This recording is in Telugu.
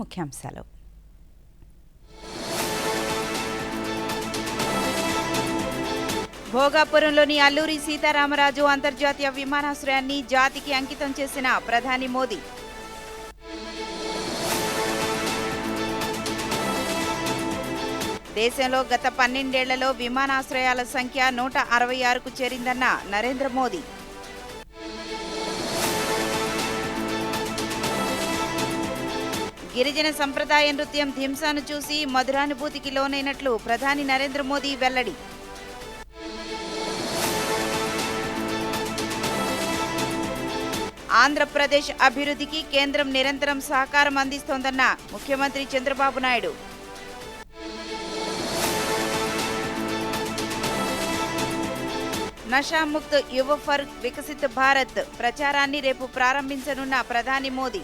ముఖ్యాంశాలు. భోగాపురంలోని అల్లూరి సీతారామరాజు అంతర్జాతీయ విమానాశ్రయాన్ని జాతికి అంకితం చేసిన ప్రధాని మోదీ. దేశంలో గత 12 ఏళ్లలో విమానాశ్రయాల సంఖ్య 166కు చేరిందన్న నరేంద్ర మోదీ. గిరిజన సంప్రదాయ నృత్యం ధింసాను చూసి మధురానుభూతికి లోనైనట్లు ప్రధాని నరేంద్ర మోదీ వెల్లడి. ఆంధ్రప్రదేశ్ అభివృద్ధికి కేంద్రం నిరంతరం సహకారం అందిస్తోందన్న ముఖ్యమంత్రి చంద్రబాబు నాయుడు. నషాముక్త్ యువ ఫర్ వికసిత్ భారత్ ప్రచారాన్ని రేపు ప్రారంభించనున్న ప్రధాని మోదీ.